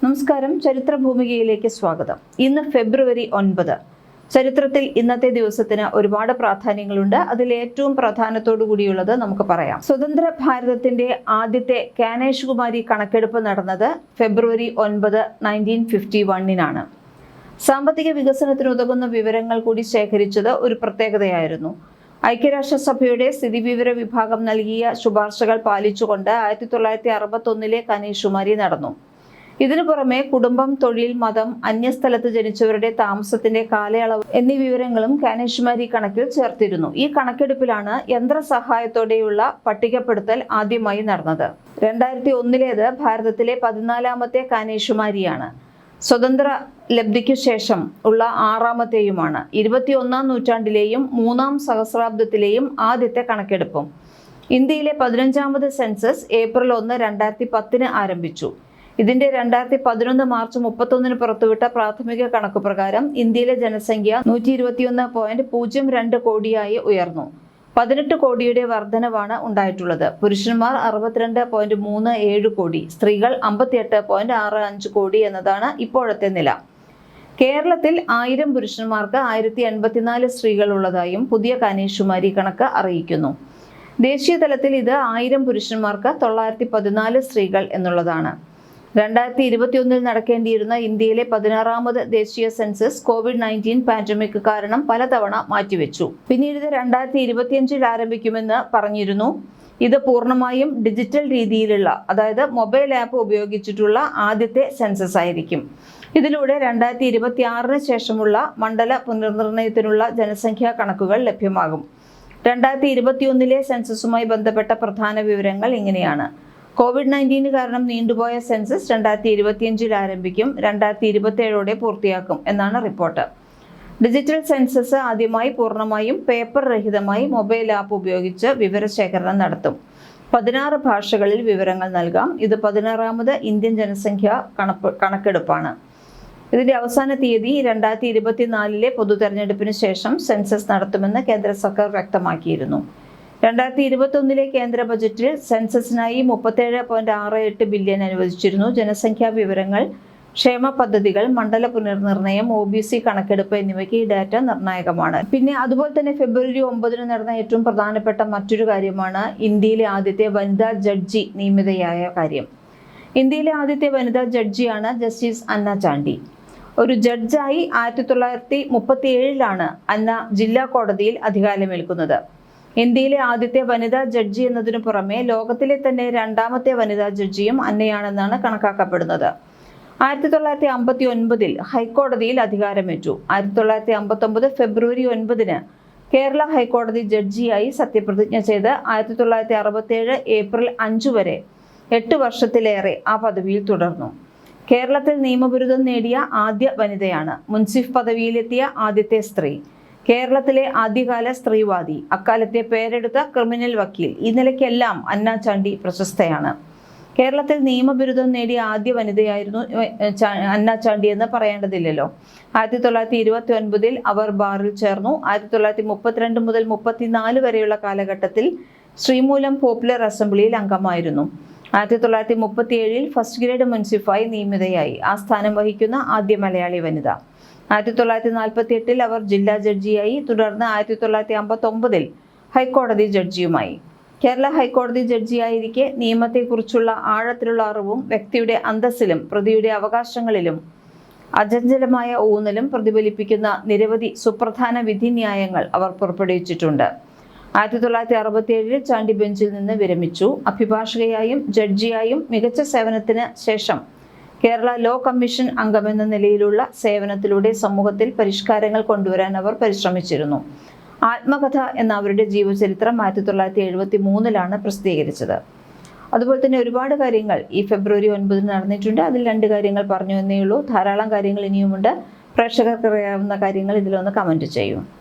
നമസ്കാരം. ചരിത്രഭൂമികയിലേക്ക് സ്വാഗതം. ഇന്ന് ഫെബ്രുവരി 9. ചരിത്രത്തിൽ ഇന്നത്തെ ദിവസത്തിന് ഒരുപാട് പ്രാധാന്യങ്ങളുണ്ട്. അതിൽ ഏറ്റവും പ്രാധാന്യത്തോടു കൂടിയുള്ളത് നമുക്ക് പറയാം. സ്വതന്ത്ര ഭാരതത്തിന്റെ ആദ്യത്തെ കാനേഷ് കുമാരി കണക്കെടുപ്പ് നടന്നത് ഫെബ്രുവരി 9, 1951 സാമ്പത്തിക വികസനത്തിന് ഉതകുന്ന വിവരങ്ങൾ കൂടി ശേഖരിച്ചത് ഒരു പ്രത്യേകതയായിരുന്നു. ഐക്യരാഷ്ട്രസഭയുടെ സ്ഥിതിവിവര വിഭാഗം നൽകിയ ശുപാർശകൾ പാലിച്ചുകൊണ്ട് 1961 കാനേഷ് കുമാരി നടന്നു. ഇതിനു പുറമെ കുടുംബം, തൊഴിൽ, മതം, അന്യസ്ഥലത്ത് ജനിച്ചവരുടെ താമസത്തിന്റെ കാലയളവ് എന്നീ വിവരങ്ങളും കാനേഷ് കുമാരി കണക്കിൽ ചേർത്തിരുന്നു. ഈ കണക്കെടുപ്പിലാണ് യന്ത്രസഹായത്തോടെയുള്ള പട്ടികപ്പെടുത്തൽ ആദ്യമായി നടന്നത്. 2001 ഭാരതത്തിലെ 14ാമത്തെ കാനേഷ് കുമാരിയാണ്. സ്വതന്ത്ര ലബ്ധിക്കു ശേഷം ഉള്ള 6ാമത്തെയുമാണ്. 21ാം നൂറ്റാണ്ടിലെയും 3ാം സഹസ്രാബ്ദത്തിലെയും ആദ്യത്തെ കണക്കെടുപ്പും. ഇന്ത്യയിലെ 15ാമത് സെൻസസ് ഏപ്രിൽ 1, 2010 ആരംഭിച്ചു. ഇതിന്റെ 2011 മാർച്ച് 31 പുറത്തുവിട്ട പ്രാഥമിക കണക്കു പ്രകാരം ഇന്ത്യയിലെ ജനസംഖ്യ 121.02 കോടിയായി ഉയർന്നു. 18 കോടിയുടെ വർധനവാണ് ഉണ്ടായിട്ടുള്ളത്. പുരുഷന്മാർ 62.37 കോടി, സ്ത്രീകൾ 58.65 കോടി എന്നതാണ് ഇപ്പോഴത്തെ നില. കേരളത്തിൽ 1000 പുരുഷന്മാർക്ക് 1084 സ്ത്രീകൾ ഉള്ളതായും പുതിയ കാനേഷ് കുമാരി കണക്ക് അറിയിക്കുന്നു. ദേശീയ തലത്തിൽ ഇത് 1000 പുരുഷന്മാർക്ക് 914 സ്ത്രീകൾ എന്നുള്ളതാണ്. 2021 നടക്കേണ്ടിയിരുന്ന ഇന്ത്യയിലെ 16ാമത് ദേശീയ സെൻസസ് COVID-19 പാൻഡമിക് കാരണം പലതവണ മാറ്റിവെച്ചു. പിന്നീട് ഇത് 2025 ആരംഭിക്കുമെന്ന് പറഞ്ഞിരുന്നു. ഇത് പൂർണ്ണമായും ഡിജിറ്റൽ രീതിയിലുള്ള, അതായത് മൊബൈൽ ആപ്പ് ഉപയോഗിച്ചിട്ടുള്ള ആദ്യത്തെ സെൻസസ് ആയിരിക്കും. ഇതിലൂടെ 2026 ശേഷമുള്ള മണ്ഡല പുനർനിർണയത്തിനുള്ള ജനസംഖ്യാ കണക്കുകൾ ലഭ്യമാകും. 2021 സെൻസസുമായി ബന്ധപ്പെട്ട പ്രധാന വിവരങ്ങൾ ഇങ്ങനെയാണ്. COVID-19 കാരണം നീണ്ടുപോയ സെൻസസ് 2025 ആരംഭിക്കും. 2027 പൂർത്തിയാക്കും എന്നാണ് റിപ്പോർട്ട്. ഡിജിറ്റൽ സെൻസസ് ആദ്യമായി പൂർണ്ണമായും പേപ്പർ രഹിതമായി മൊബൈൽ ആപ്പ് ഉപയോഗിച്ച് വിവരശേഖരണം നടത്തും. 16 ഭാഷകളിൽ വിവരങ്ങൾ നൽകാം. ഇത് 16ാമത് ഇന്ത്യൻ ജനസംഖ്യാ കണക്കെടുപ്പാണ്. ഇതിന്റെ അവസാന തീയതി 2024 പൊതു തെരഞ്ഞെടുപ്പിന് ശേഷം സെൻസസ് നടത്തുമെന്ന് കേന്ദ്ര സർക്കാർ വ്യക്തമാക്കിയിരുന്നു. 2021 കേന്ദ്ര ബജറ്റിൽ സെൻസസിനായി 37.68 ബില്യൺ അനുവദിച്ചിരുന്നു. ജനസംഖ്യാ വിവരങ്ങൾ, ക്ഷേമ പദ്ധതികൾ, മണ്ഡല പുനർനിർണയം, OBC കണക്കെടുപ്പ് എന്നിവയ്ക്ക് ഈ ഡാറ്റ നിർണായകമാണ്. പിന്നെ അതുപോലെ തന്നെ ഫെബ്രുവരി 9 നടന്ന ഏറ്റവും പ്രധാനപ്പെട്ട മറ്റൊരു കാര്യമാണ് ഇന്ത്യയിലെ ആദ്യത്തെ വനിതാ ജഡ്ജി നിയമിതയായ കാര്യം. ഇന്ത്യയിലെ ആദ്യത്തെ വനിതാ ജഡ്ജിയാണ് ജസ്റ്റിസ് അന്ന ചാണ്ടി. ഒരു ജഡ്ജായി 1937 അന്ന ജില്ലാ കോടതിയിൽ അധികാരമേൽക്കുന്നത്. ഇന്ത്യയിലെ ആദ്യത്തെ വനിതാ ജഡ്ജി എന്നതിനു പുറമെ ലോകത്തിലെ തന്നെ 2ാമത്തെ വനിതാ ജഡ്ജിയും അന്നയാണെന്നാണ് കണക്കാക്കപ്പെടുന്നത്. 1959 ഹൈക്കോടതിയിൽ അധികാരമേറ്റു. 1959 ഫെബ്രുവരി 9 കേരള ഹൈക്കോടതി ജഡ്ജിയായി സത്യപ്രതിജ്ഞ ചെയ്ത് 1967 ഏപ്രിൽ 5 വരെ 8 വർഷത്തിലേറെ ആ പദവിയിൽ തുടർന്നു. കേരളത്തിൽ നിയമബിരുദം നേടിയ ആദ്യ വനിതയാണ്. മുൻസിഫ് പദവിയിലെത്തിയ ആദ്യത്തെ സ്ത്രീ, കേരളത്തിലെ ആദ്യകാല സ്ത്രീവാദി, അക്കാലത്തെ പേരെടുത്ത ക്രിമിനൽ വക്കീൽ, ഈ നിലയ്ക്കെല്ലാം അന്ന ചാണ്ടി പ്രശസ്തയാണ്. കേരളത്തിൽ നിയമബിരുദം നേടിയ ആദ്യ വനിതയായിരുന്നു അന്ന ചാണ്ടി എന്ന് പറയേണ്ടതില്ലല്ലോ. 1929 അവർ ബാറിൽ ചേർന്നു. 1932 മുതൽ 34 വരെയുള്ള കാലഘട്ടത്തിൽ ശ്രീമൂലം പോപ്പുലർ അസംബ്ലിയിൽ അംഗമായിരുന്നു. 1937 ഫസ്റ്റ് ഗ്രേഡ് മുൻസിഫായി നിയമിതയായി. ആ സ്ഥാനം വഹിക്കുന്ന ആദ്യ മലയാളി വനിത. 1948 അവർ ജില്ലാ ജഡ്ജിയായി. തുടർന്ന് 1959 ഹൈക്കോടതി ജഡ്ജിയുമായി. കേരള ഹൈക്കോടതി ജഡ്ജിയായിരിക്കെ നിയമത്തെക്കുറിച്ചുള്ള ആഴത്തിലുള്ള അറിവും വ്യക്തിയുടെ അന്തസ്സിലും പ്രതിയുടെ അവകാശങ്ങളിലും അചഞ്ചലമായ ഊന്നലും പ്രതിഫലിപ്പിക്കുന്ന നിരവധി സുപ്രധാന വിധിന്യായങ്ങൾ അവർ പുറപ്പെടുവിച്ചിട്ടുണ്ട്. 1967 ചാണ്ടി ബെഞ്ചിൽ നിന്ന് വിരമിച്ചു. അഭിഭാഷകയായും ജഡ്ജിയായും മികച്ച സേവനത്തിന് ശേഷം കേരള ലോ കമ്മീഷൻ അംഗമെന്ന നിലയിലുള്ള സേവനത്തിലൂടെ സമൂഹത്തിൽ പരിഷ്കാരങ്ങൾ കൊണ്ടുവരാൻ അവർ പരിശ്രമിച്ചിരുന്നു. ആത്മകഥ എന്ന അവരുടെ ജീവചരിത്രം 1973 പ്രസിദ്ധീകരിച്ചത്. അതുപോലെ തന്നെ ഒരുപാട് കാര്യങ്ങൾ ഈ ഫെബ്രുവരി 9 നടന്നിട്ടുണ്ട്. അതിൽ 2 കാര്യങ്ങൾ പറഞ്ഞു എന്നേ ഉള്ളൂ. ധാരാളം കാര്യങ്ങൾ ഇനിയുമുണ്ട്. പ്രേക്ഷകർക്ക് അറിയാവുന്ന കാര്യങ്ങൾ ഇതിലൊന്ന് കമൻറ്റ് ചെയ്യൂ.